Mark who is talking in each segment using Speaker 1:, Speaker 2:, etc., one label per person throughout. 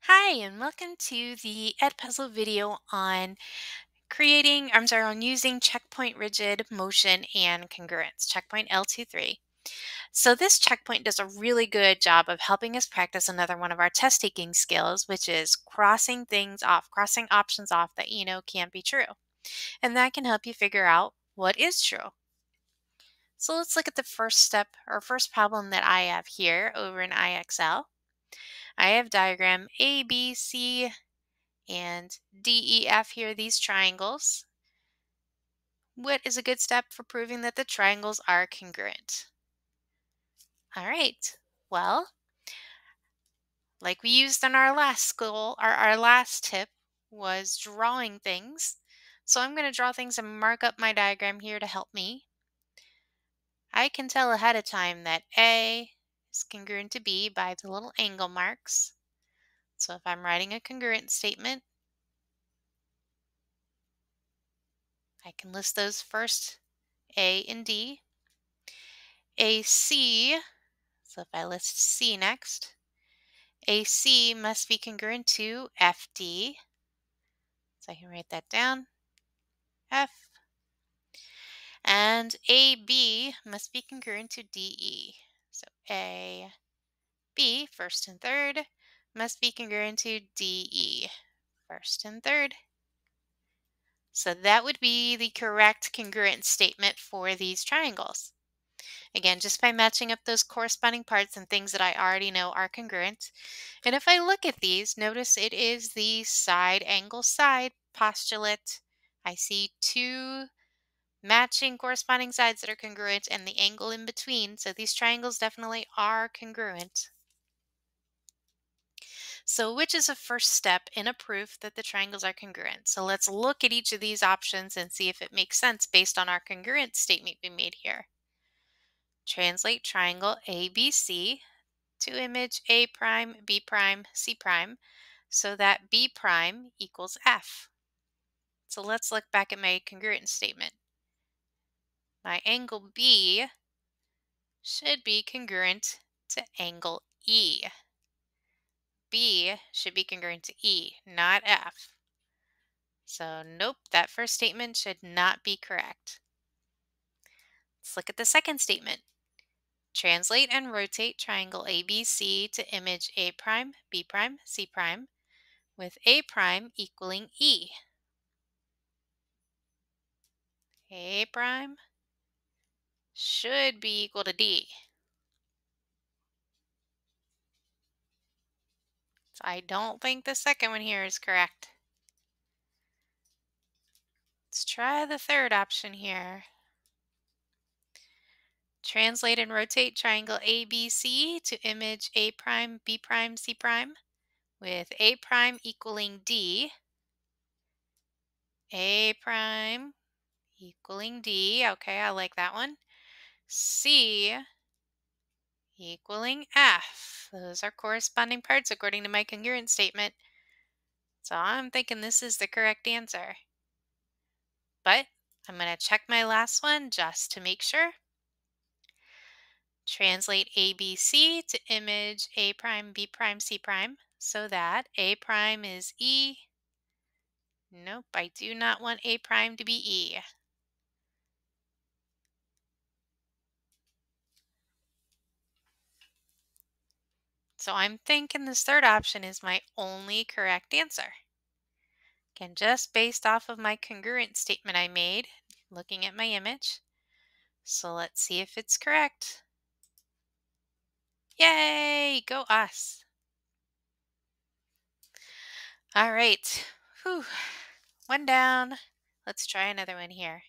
Speaker 1: Hi, and welcome to the Edpuzzle video on on using checkpoint rigid motion and congruence, checkpoint L23. So this checkpoint does a really good job of helping us practice another one of our test taking skills, which is crossing things off, crossing options off that you know can't be true. And that can help you figure out what is true. So let's look at the first step or first problem that I have here over in IXL. I have diagram A, B, C, and DEF here, these triangles. What is a good step for proving that the triangles are congruent? All right, well, like we used in our last school, our last tip was drawing things. So I'm going to draw things and mark up my diagram here to help me. I can tell ahead of time that A is congruent to B by the little angle marks. So if I'm writing a congruent statement, I can list those first, A and D. AC, so if I list C next, AC must be congruent to FD. So I can write that down, F. And AB must be congruent to DE. So A, B, first and third, must be congruent to DE, first and third. So that would be the correct congruent statement for these triangles. Again, just by matching up those corresponding parts and things that I already know are congruent. And if I look at these, notice it is the side angle side postulate. I see two matching corresponding sides that are congruent and the angle in between. So these triangles definitely are congruent. So which is a first step in a proof that the triangles are congruent? So let's look at each of these options and see if it makes sense based on our congruent statement we made here. Translate triangle ABC to image A prime, B prime, C prime, so that B prime equals F. So let's look back at my congruent statement. My angle B should be congruent to angle E. B should be congruent to E, not F. So nope, that first statement should not be correct. Let's look at the second statement. Translate and rotate triangle ABC to image A prime, B prime, C prime, with A prime equaling E. A prime should be equal to D. So I don't think the second one here is correct. Let's try the third option here. Translate and rotate triangle ABC to image A prime, B prime, C prime, with A prime equaling D. A prime equaling D. Okay, I like that one. C equaling F. Those are corresponding parts according to my congruent statement. So I'm thinking this is the correct answer. But I'm going to check my last one just to make sure. Translate ABC to image A prime, B prime, C prime, so that A prime is E. Nope, I do not want A prime to be E. So I'm thinking this third option is my only correct answer. Again, just based off of my congruent statement I made, looking at my image. So let's see if it's correct. Yay, go us. All right, whew. One down. Let's try another one here.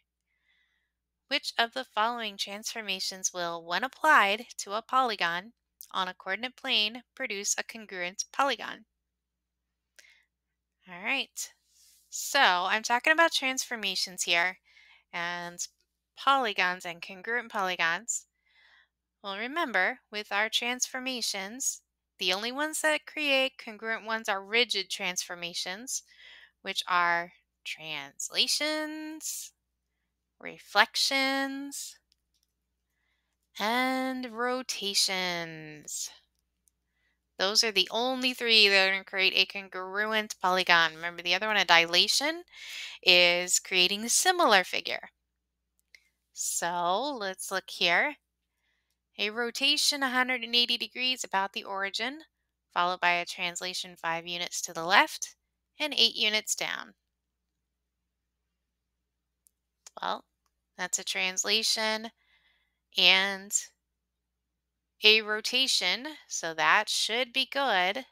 Speaker 1: Which of the following transformations will, when applied to a polygon on a coordinate plane, produce a congruent polygon? All right. So I'm talking about transformations here and polygons and congruent polygons. Well, remember, with our transformations, the only ones that create congruent ones are rigid transformations, which are translations, reflections, and rotations. Those are the only three that are going to create a congruent polygon. Remember, the other one, a dilation, is creating a similar figure. So let's look here. A rotation 180 degrees about the origin, followed by a translation 5 units to the left and 8 units down. Well, that's a translation and a rotation, so that should be good.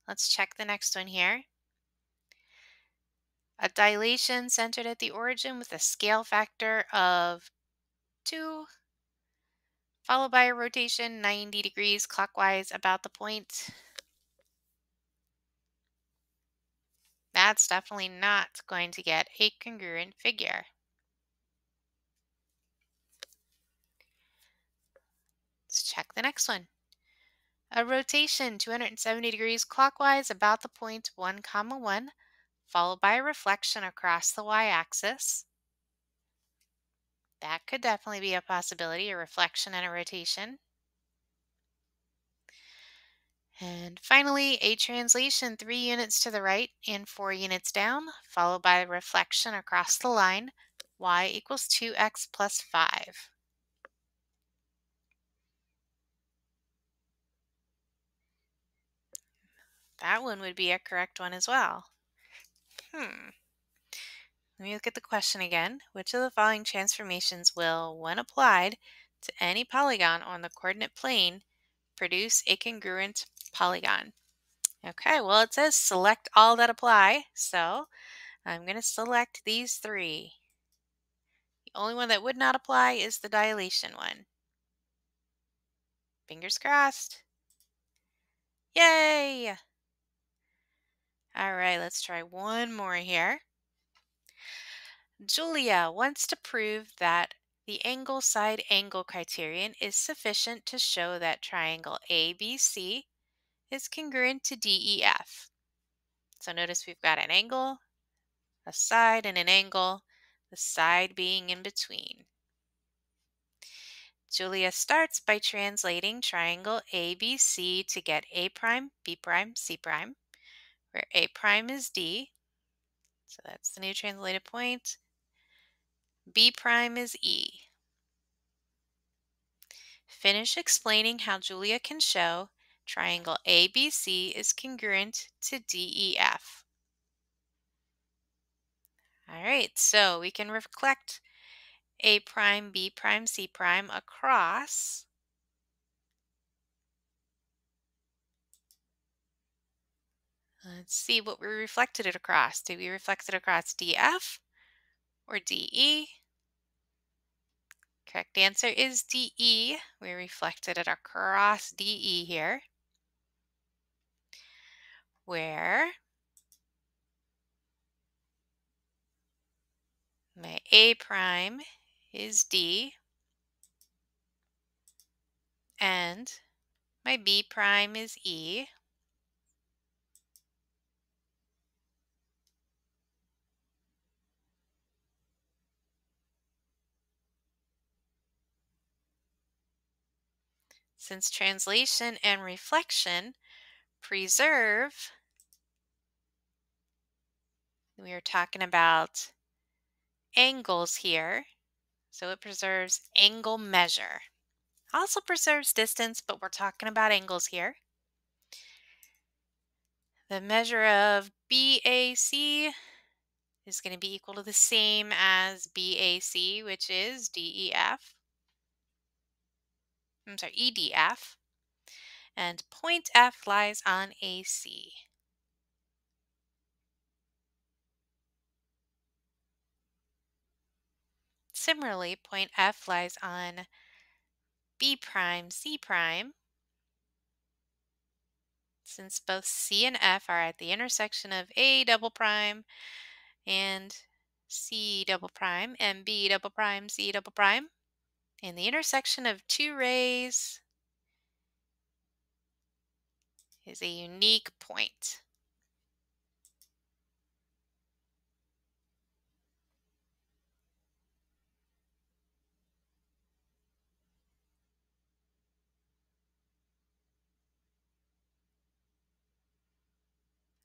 Speaker 1: Let's check the next one here. A dilation centered at the origin with a scale factor of 2, followed by a rotation 90 degrees clockwise about the point. That's definitely not going to get a congruent figure. Let's check the next one. A rotation 270 degrees clockwise about the point 1, 1, followed by a reflection across the y-axis. That could definitely be a possibility, a reflection and a rotation. And finally, a translation 3 units to the right and 4 units down, followed by a reflection across the line, y equals 2x plus 5. That one would be a correct one as well. Let me look at the question again. Which of the following transformations will, when applied to any polygon on the coordinate plane, produce a congruent polygon? Okay, well, it says select all that apply, so I'm going to select these three. The only one that would not apply is the dilation one. Fingers crossed. Yay! All right, let's try one more here. Julia wants to prove that the angle side angle criterion is sufficient to show that triangle ABC is congruent to DEF. So notice we've got an angle, a side, and an angle, the side being in between. Julia starts by translating triangle ABC to get A prime, B prime, C prime, where A prime is D. So that's the new translated point. B prime is E. Finish explaining how Julia can show triangle ABC is congruent to DEF. All right, so we can reflect A prime, B prime, C prime across. Let's see what we reflected it across. Did we reflect it across DF or DE? Correct answer is DE. We reflected it across DE here, where my A prime is D and my B prime is E. Since translation and reflection preserve, we are talking about angles here. So it preserves angle measure. Also preserves distance, but we're talking about angles here. The measure of BAC is going to be equal to the same as BAC, which is DEF. I'm sorry, EDF. And point F lies on AC. Similarly, point F lies on B prime, C prime. Since both C and F are at the intersection of A double prime and C double prime and B double prime, C double prime, and the intersection of two rays is a unique point.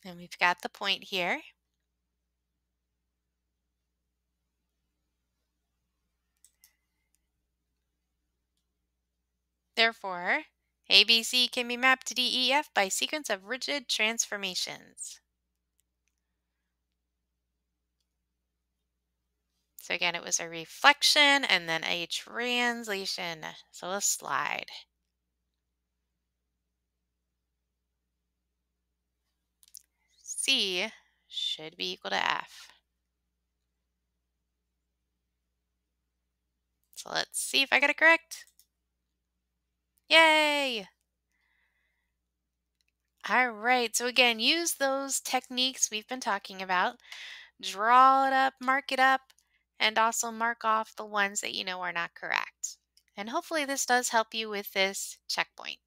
Speaker 1: And we've got the point here. Therefore, ABC can be mapped to DEF by sequence of rigid transformations. So again, it was a reflection and then a translation. So let's slide. C should be equal to F. So let's see if I got it correct. Yay! All right. So again, use those techniques we've been talking about. Draw it up, mark it up, and also mark off the ones that you know are not correct. And hopefully this does help you with this checkpoint.